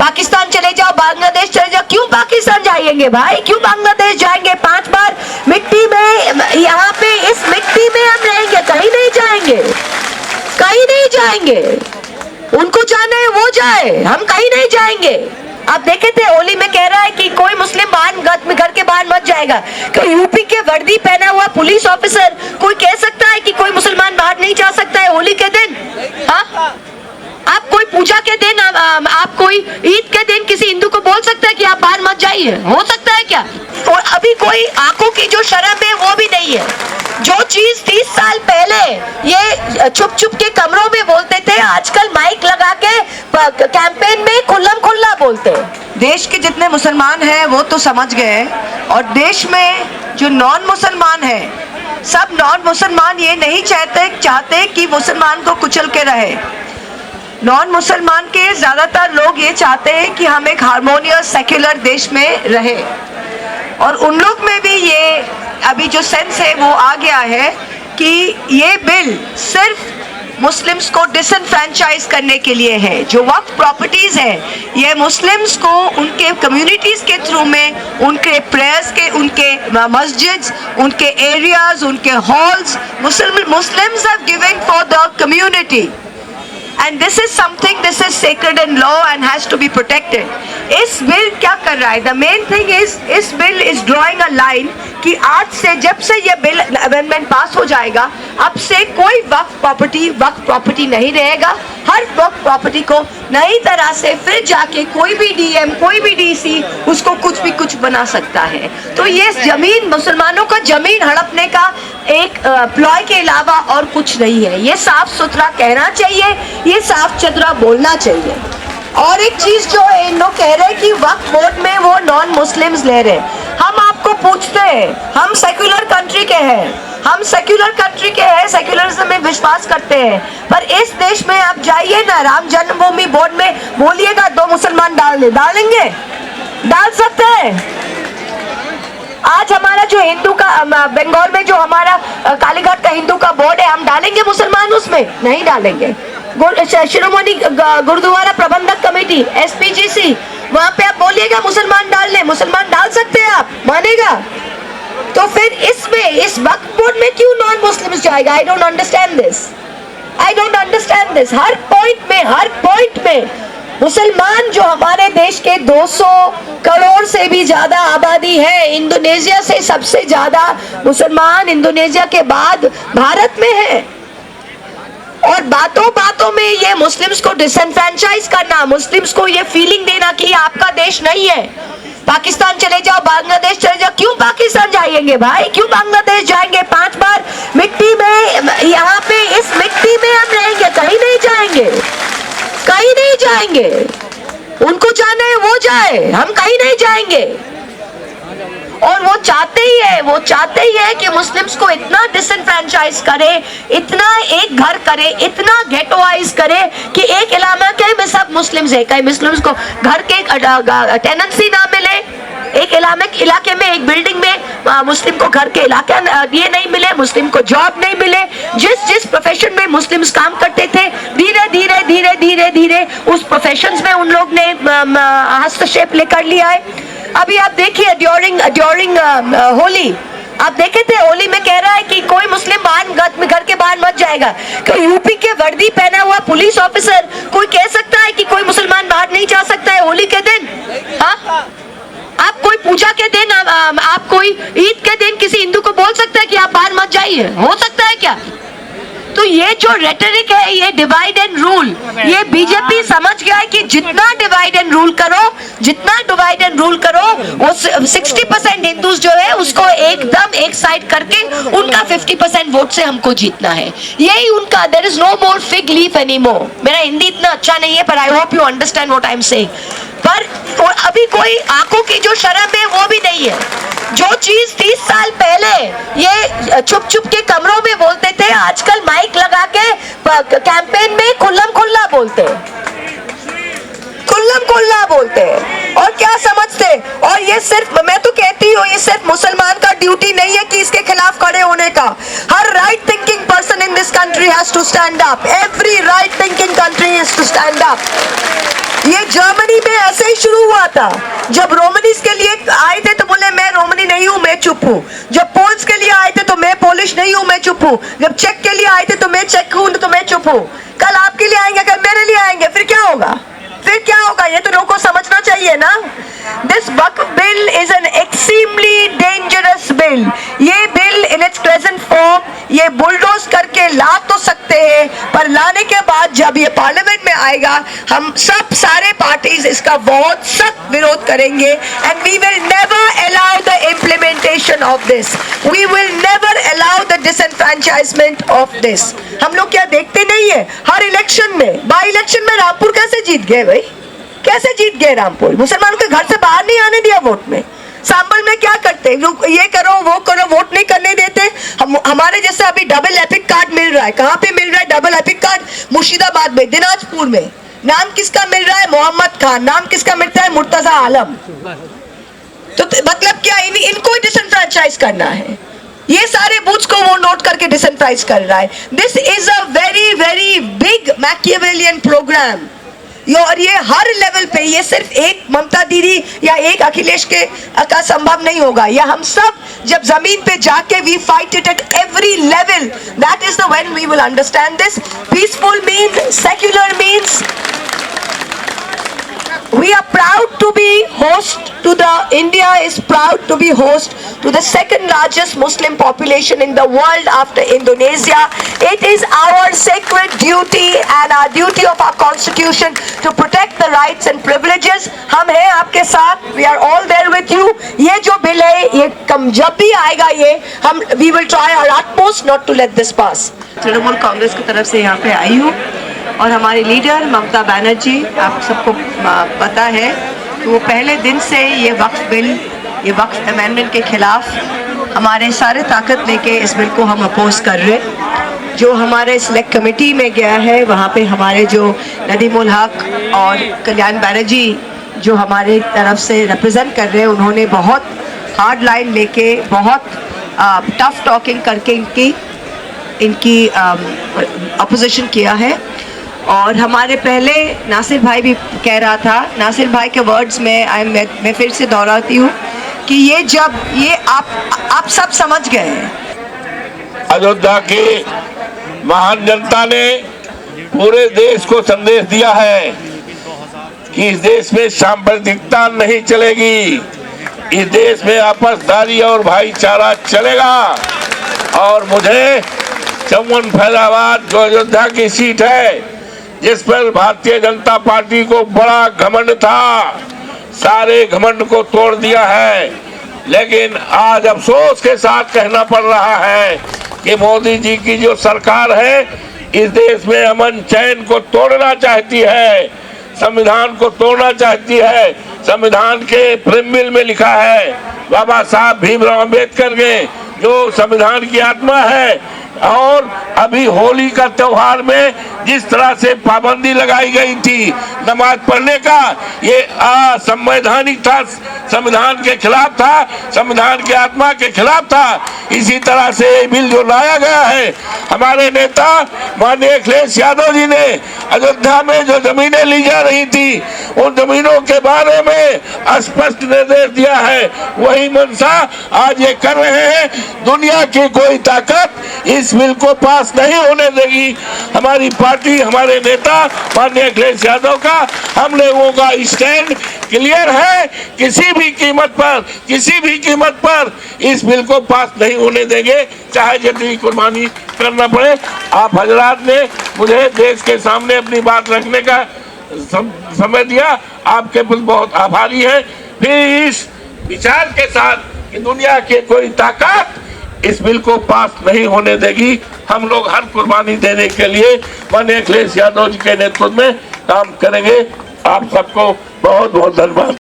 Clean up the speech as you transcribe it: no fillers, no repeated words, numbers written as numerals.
पाकिस्तान चले जाओ, बांग्लादेश चले जाओ, क्यों पाकिस्तान जाएंगे भाई, क्यों बांग्लादेश जाएंगे? 5 बार मिट्टी में, यहाँ पे इस मिट्टी में हम रहेंगे, कहीं नहीं जाएंगे, कहीं नहीं जाएंगे। उनको जाना है वो जाए, हम कहीं नहीं जाएंगे। आप देखे थे होली में कह रहा है कि कोई मुस्लिम बाहर घर के बाहर मत जाएगा। कि यूपी के वर्दी पहना हुआ पुलिस ऑफिसर कोई कह सकता है कि कोई मुसलमान बाहर नहीं जा सकता है होली के दिन? हाँ, आप कोई पूजा के दिन, आप कोई ईद के दिन किसी हिंदू को बोल सकते हैं कि आप बाहर मत जाइए? हो सकता है क्या? और अभी कोई आंखों की जो शर्म है वो भी नहीं है। जो चीज 30 साल पहले ये छुप छुप के कमरों में बोलते थे, आजकल माइक लगा के कैंपेन में खुल्लम खुल्ला बोलते हैं। देश के जितने मुसलमान हैं वो तो समझ गए, और देश में जो नॉन मुसलमान हैं, सब नॉन मुसलमान ये नहीं चाहते कि मुसलमान को कुचल के रहे। नॉन मुसलमान के ज़्यादातर लोग ये चाहते हैं कि हम एक हार्मोनियस सेक्युलर देश में रहे, और उन लोग में भी ये अभी जो सेंस है वो आ गया है कि ये बिल सिर्फ मुस्लिम्स को डिसएनफ्रेंचाइज करने के लिए है। जो वक्फ प्रॉपर्टीज़ हैं ये मुस्लिम्स को उनके कम्युनिटीज़ के थ्रू में, उनके प्रेयर्स के, उनके मस्जिद्स, उनके एरियाज, उनके halls, Muslims have given for the community, and this is something, this is sacred in law and has to be protected. इस बिल क्या कर रहा है? The main thing is, इस bill is drawing a line कि आज से, जब से ये बिल अमेंडमेंट पास हो जाएगा, अब से कोई वक्फ प्रॉपर्टी नहीं रहेगा। हर वक्फ प्रॉपर्टी को नई तरह से फिर जाके कोई भी डीएम, कोई भी डीसी उसको कुछ बना सकता है। तो ये जमीन, मुसलमानों का जमीन हड़पने का एक प्लॉय के अलावा और कुछ नहीं है। ये साफ सुथरा कहना चाहिए, ये साफ सुथरा बोलना चाहिए। और एक चीज जो है, इन लोग कह रहे हैं कि वक्फ बोर्ड में वो नॉन मुस्लिम्स ले रहे। हम आपको पूछते हैं, हम सेक्युलर कंट्री के हैं, हम सेक्युलर कंट्री के हैं, सेक्युलरिज्म में विश्वास करते हैं, पर इस देश में आप जाइए ना, राम जन्मभूमि बोर्ड में बोलिएगा 2 मुसलमान डालेंगे? डाल सकते हैं? आज हमारा जो हिंदू का, बंगाल में जो हमारा कालीघाट का हिंदू का बोर्ड है, हम डालेंगे मुसलमान उसमें? नहीं डालेंगे। शिरोमणि गुरुद्वारा प्रबंधक कमेटी, SPGC, वहां पे आप बोलिएगा मुसलमान डाल ले, मुसलमान डाल सकते हैं आप, मानेगा? तो फिर इसमें, इस वक्फ बोर्ड में क्यों नॉन मुस्लिम्स जाएगा? I don't understand this, I don't understand this. Her point में मुसलमान, जो हमारे देश के 200 करोड़ से भी ज्यादा आबादी है, इंडोनेशिया से सबसे ज्यादा मुसलमान इंडोनेशिया के बाद भारत में है, और बातों में ये मुस्लिम्स को डिसएनफ्रेंचाइज करना, मुस्लिम्स को ये फीलिंग देना कि आपका देश नहीं है। पाकिस्तान चले जाओ, बांग्लादेश चले जाओ, क्यों पाकिस्तान जाएंगे भाई, क्यों बांग्लादेश जाएंगे? 5 बार मिट्टी में, यहाँ पे इस मिट्टी में हम रहेंगे, कहीं नहीं जाएंगे, कहीं नहीं जाएंगे। उनको जाना है वो जाए, हम कहीं नहीं जाएंगे। और वो चाहते ही है कि मुस्लिम्स को इतना डिसएनफ्रेंचाइज करे, इतना एक घर करे, इतना गेटोआइज करे कि एक इलाके में सब मुस्लिम्स है, कहीं मुस्लिम्स को घर के टेनेंसी ना मिले, एक इलाके में, एक बिल्डिंग में मुस्लिम को घर के इलाके ये नहीं मिले, मुस्लिम को जॉब नहीं मिले। जिस प्रोफेशन में मुस्लिम्स काम करते थे, धीरे धीरे उस प्रोफेशंस में उन लोग ने हस्तक्षेप लेकर लिया है। अभी आप देखिए ड्यूरिंग होली, आप देखे थे होली में कह रहा है कि कोई मुस्लिम घर के बाहर मत जाएगा। कि यूपी के वर्दी पहना हुआ पुलिस ऑफिसर कोई कह सकता है कि कोई मुसलमान बाहर नहीं जा सकता है होली के दिन? हाँ, आप कोई पूजा के दिन, आप कोई ईद के दिन किसी हिंदू को बोल सकते हैं कि आप बाहर मत जाइए? हो सकता है क्या? तो ये जो रेटरिक है, ये डिवाइड एंड रूल, ये बीजेपी समझ गया है कि जितना डिवाइड एंड रूल करो वो 60% हिंदूज जो है उसको एकदम एक साइड करके उनका 50% वोट से हमको जीतना है। यही उनका, there is no more fig leaf anymore. मेरा हिंदी इतना अच्छा नहीं है, पर I hope you understand what I am saying. पर अभी कोई आंखों की जो शर्म है वो भी नहीं है। जो चीज 30 साल पहले ये छुप के कमरों में बोलते थे, आजकल माइक लगा के कैंपेन में खुल्लम खुल्ला बोलते हैं। और क्या समझते? और ये सिर्फ, मैं तो कहती हूँ, ये सिर्फ मुसलमान का ड्यूटी नहीं है कि इसके खिलाफ खड़े होने का। हर right thinking person in this country has to stand up. Every right thinking country has to stand up. ये जर्मनी में ऐसे सकता। जब रोमनीज के लिए आए थे तो बोले मैं रोमनी नहीं हूं, मैं चुप हूं। जब पोल्स के लिए आए थे तो मैं पोलिश नहीं हूं, मैं चुप हूं। जब चेक के लिए आए थे तो मैं चेक हूं, तो मैं चुप हूं। कल आपके लिए आएंगे, कल मेरे लिए आएंगे, फिर क्या होगा? फिर क्या होगा? ये तो लोगों को समझना चाहिए ना। This Waqf bill is an extremely dangerous bill. ये bill in its present form ये बुलडोज करके ला तो सकते हैं, पर लाने के बाद जब ये पार्लियामेंट में आएगा, हम सब सारे पार्टीज इसका बहुत सख्त विरोध करेंगे। And we will never allow the implementation of this. We will never allow the disenfranchisement of this. हम लोग क्या देखते नहीं है? हर इलेक्शन में, बाई इलेक्शन में रामपुर कैसे जीत गए भाई? कैसे जीत गए रामपुर? मुसलमानों के घर से बाहर नहीं आने दिया वोट में। सांबल में क्या करते? ये करो वो करो, वोट नहीं करने देते। हमारे जैसे अभी डबल एपिक कार्ड मिल रहा है। कहाँ पे मिल रहा है डबल एपिक कार्ड? मुर्शिदाबाद में, दिनाजपुर में। नाम किसका मिल रहा है? मोहम्मद खान। नाम किसका मिलता है? मुर्तजा आलम। तो मतलब क्या इनको डिसएनफ्रेंचाइज करना है? ये सारे बूथ्स को वो नोट करके डिसएनफ्रेंचाइज कर रहा है। This is a very very big Machiavellian programme. और ये हर लेवल पे, ये सिर्फ एक ममता दीदी या एक अखिलेश के का संभव नहीं होगा। ये हम सब जब जमीन पे जाके we fight it at every level, that is the when we will understand this. Peaceful means, secular means. We are proud to be host to the, India is proud to be host to the second largest Muslim population in the world after Indonesia. It is our sacred duty and our duty of our constitution to protect the rights and privileges. हम हैं आपके साथ, we are all there with you. ये जो bill है, ये जब भी आएगा ये हम we will try our utmost not to let this pass. Trinamool Congress की तरफ से यहाँ पे आई हूँ और हमारे लीडर ममता बनर्जी, आप सबको पता है कि वो पहले दिन से ये वक्फ अमेंडमेंट के खिलाफ हमारे सारे ताकत लेके इस बिल को हम अपोज कर रहे। जो हमारे सिलेक्ट कमेटी में गया है, वहाँ पे हमारे जो नदीमुल हक और कल्याण बनर्जी जो हमारे तरफ से रिप्रेजेंट कर रहे हैं, उन्होंने बहुत हार्ड लाइन लेके, बहुत टफ टॉकिंग करके इनकी अपोजिशन किया है। और हमारे पहले नासिर भाई भी कह रहा था, नासिर भाई के वर्ड्स में मैं फिर से दोहराती हूँ कि ये आप सब समझ गए हैं। अयोध्या की महान जनता ने पूरे देश को संदेश दिया है कि इस देश में सांप्रदायिकता नहीं चलेगी, इस देश में आपसदारी और भाईचारा चलेगा। और मुझे 54 फैजाबाद जो अयोध्या की सीट है, जिस पर भारतीय जनता पार्टी को बड़ा घमंड था, सारे घमंड को तोड़ दिया है। लेकिन आज अफसोस के साथ कहना पड़ रहा है कि मोदी जी की जो सरकार है, इस देश में अमन चैन को तोड़ना चाहती है, संविधान को तोड़ना चाहती है। संविधान के प्रीएम्बल में लिखा है, बाबा साहब भीमराव अम्बेडकर के जो संविधान की आत्मा है। और अभी होली का त्योहार में जिस तरह से पाबंदी लगाई गई थी नमाज पढ़ने का, ये असंवैधानिक था, संविधान के खिलाफ था, संविधान की आत्मा के खिलाफ था। इसी तरह से ये बिल जो लाया गया है, हमारे नेता माननीय अखिलेश यादव जी ने अयोध्या में जो जमीनें ली जा रही थी, उन जमीनों के बारे में स्पष्ट निर्देश दिया है। वही मंशा आज ये कर रहे हैं। दुनिया की कोई ताकत इस बिल को पास नहीं होने देगी। हमारी पार्टी, हमारे नेता माननीय अखिलेश यादव का, हम लोगों का स्टैंड क्लियर है। किसी भी कीमत पर इस बिल को पास नहीं होने देंगे, चाहे जितनी कुर्बानी करना पड़े। आप हजरात ने मुझे देश के सामने अपनी बात रखने का समय दिया, आपके प्रति बहुत आभारी है। फिर इस विचार के साथ कि दुनिया के कोई ताकत इस बिल को पास नहीं होने देगी, हम लोग हर कुर्बानी देने के लिए माननीय अखिलेश यादव जी के नेतृत्व में काम करेंगे। आप सबको बहुत बहुत धन्यवाद।